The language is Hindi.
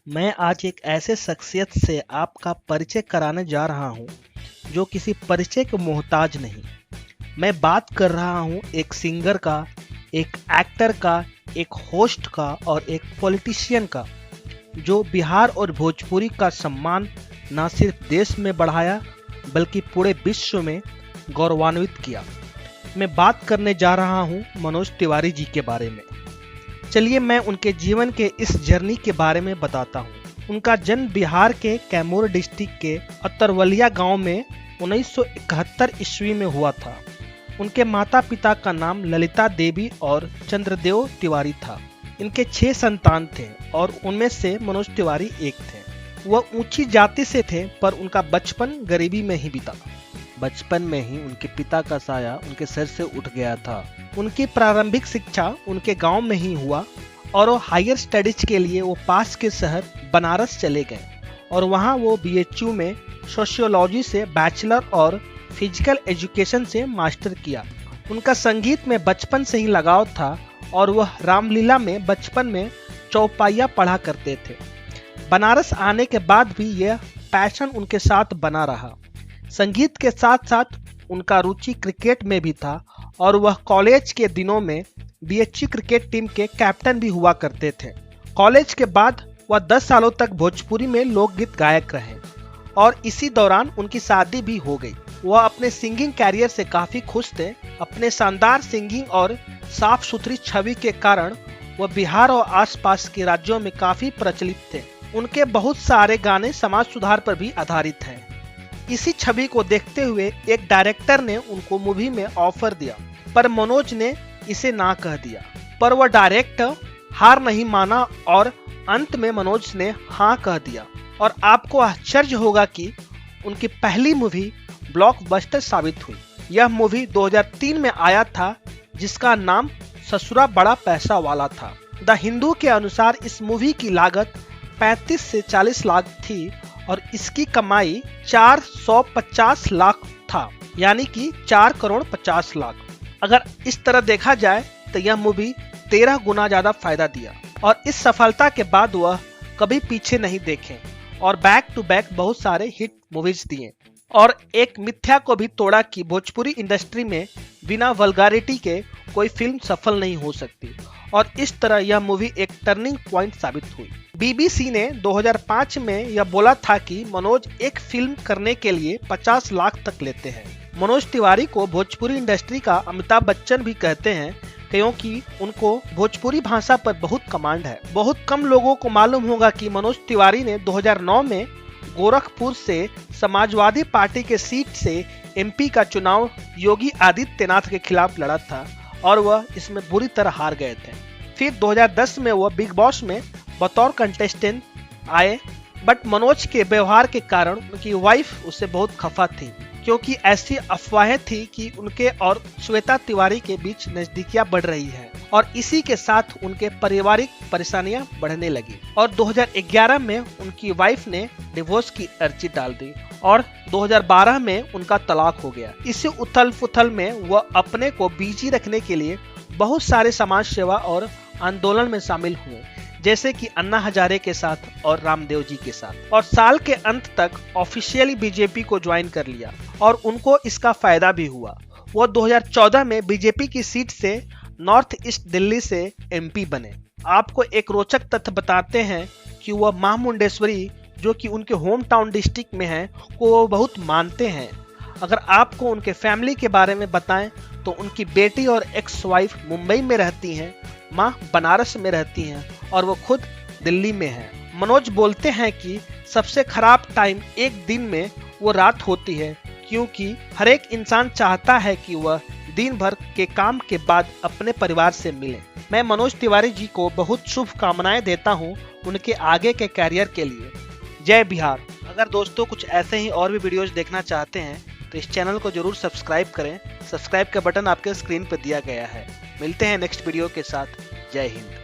मैं आज एक ऐसे शख्सियत से आपका परिचय कराने जा रहा हूँ जो किसी परिचय के मोहताज नहीं। मैं बात कर रहा हूँ एक सिंगर का, एक एक्टर का, एक होस्ट का और एक पॉलिटिशियन का, जो बिहार और भोजपुरी का सम्मान न सिर्फ देश में बढ़ाया बल्कि पूरे विश्व में गौरवान्वित किया। मैं बात करने जा रहा हूँ मनोज तिवारी जी के बारे में। चलिए मैं उनके जीवन के इस जर्नी के बारे में बताता हूँ। उनका जन्म बिहार के कैमूर डिस्ट्रिक्ट के अतरवलिया गांव में 1971 ईस्वी में हुआ था। उनके माता पिता का नाम ललिता देवी और चंद्रदेव तिवारी था। इनके 6 संतान थे और उनमें से मनोज तिवारी एक थे। वह ऊंची जाति से थे पर उनका बचपन गरीबी में ही बीता। बचपन में ही उनके पिता का साया उनके सर से उठ गया था। उनकी प्रारंभिक शिक्षा उनके गांव में ही हुआ और वो हायर स्टडीज के लिए वो पास के शहर बनारस चले गए और वहां वो BHU में सोशियोलॉजी से बैचलर और फिजिकल एजुकेशन से मास्टर किया। उनका संगीत में बचपन से ही लगाव था और वह रामलीला में बचपन में चौपाइया पढ़ा करते थे। बनारस आने के बाद भी यह पैशन उनके साथ बना रहा। संगीत के साथ साथ उनका रुचि क्रिकेट में भी था और वह कॉलेज के दिनों में BHU क्रिकेट टीम के कैप्टन भी हुआ करते थे। कॉलेज के बाद वह 10 सालों तक भोजपुरी में लोकगीत गायक रहे और इसी दौरान उनकी शादी भी हो गई। वह अपने सिंगिंग कैरियर से काफी खुश थे। अपने शानदार सिंगिंग और साफ सुथरी छवि के कारण वह बिहार और आसपास के राज्यों में काफी प्रचलित थे। उनके बहुत सारे गाने समाज सुधार पर भी आधारित हैं। इसी छवि को देखते हुए एक डायरेक्टर ने उनको मूवी में ऑफर दिया पर मनोज ने इसे ना कह दिया। पर वह डायरेक्टर हार नहीं माना और अंत में मनोज ने हाँ कह दिया और आपको आश्चर्य होगा कि उनकी पहली मूवी ब्लॉकबस्टर साबित हुई। यह मूवी 2003 में आया था जिसका नाम ससुरा बड़ा पैसा वाला था। द हिंदू के अनुसार इस मूवी की लागत 35 से 40 लाख थी और इसकी कमाई 450 लाख था, यानी कि 4 करोड़ 50 लाख। अगर इस तरह देखा जाए तो यह मूवी 13 गुना ज्यादा फायदा दिया और इस सफलता के बाद वह कभी पीछे नहीं देखे और बैक टू बैक बहुत सारे हिट मूवीज दिए और एक मिथ्या को भी तोड़ा कि भोजपुरी इंडस्ट्री में बिना वल्गारिटी के कोई फिल्म सफल नहीं हो सकती और इस तरह यह मूवी एक टर्निंग पॉइंट साबित हुई। BBC ने 2005 में यह बोला था कि मनोज एक फिल्म करने के लिए 50 लाख तक लेते हैं। मनोज तिवारी को भोजपुरी इंडस्ट्री का अमिताभ बच्चन भी कहते हैं क्योंकि उनको भोजपुरी भाषा पर बहुत कमांड है। बहुत कम लोगों को मालूम होगा कि मनोज तिवारी ने 2009 में गोरखपुर से समाजवादी पार्टी के सीट से MP का चुनाव योगी आदित्यनाथ के खिलाफ लड़ा था और वह इसमें बुरी तरह हार गए थे। फिर 2010 में वह बिग बॉस में बतौर कंटेस्टेंट आए बट मनोज के व्यवहार के कारण उनकी वाइफ उससे बहुत खफा थी क्योंकि ऐसी अफवाहें थी कि उनके और श्वेता तिवारी के बीच नजदीकियां बढ़ रही है और इसी के साथ उनके पारिवारिक परेशानियां बढ़ने लगी और 2011 में उनकी वाइफ ने डिवोर्स की अर्जी डाल दी और 2012 में उनका तलाक हो गया। इसी उथल पुथल में वह अपने को बिजी रखने के लिए बहुत सारे समाज सेवा और आंदोलन में शामिल हुए, जैसे कि अन्ना हजारे के साथ और रामदेव जी के साथ, और साल के अंत तक ऑफिशियली BJP को ज्वाइन कर लिया और उनको इसका फायदा भी हुआ। वो 2014 में BJP की सीट से नॉर्थ ईस्ट दिल्ली से MP बने। आपको एक रोचक तथ्य बताते हैं कि वह मां मुंडेश्वरी जो कि उनके होम टाउन डिस्ट्रिक्ट में है को वो बहुत मानते हैं। अगर आपको उनके फैमिली के बारे में बताएं तो उनकी बेटी और एक्स वाइफ मुंबई में रहती हैं, मां बनारस में रहती हैं और वो खुद दिल्ली में है। मनोज बोलते हैं कि सबसे खराब टाइम एक दिन में वो रात होती है क्योंकि हर एक इंसान चाहता है कि वह दिन भर के काम के बाद अपने परिवार से मिले। मैं मनोज तिवारी जी को बहुत शुभकामनाएं देता हूं उनके आगे के कैरियर के लिए। जय बिहार। अगर दोस्तों कुछ ऐसे ही और भी वीडियोज देखना चाहते हैं तो इस चैनल को जरूर सब्सक्राइब करें। सब्सक्राइब का बटन आपके स्क्रीन पर दिया गया है। मिलते हैं नेक्स्ट वीडियो के साथ। जय हिंद।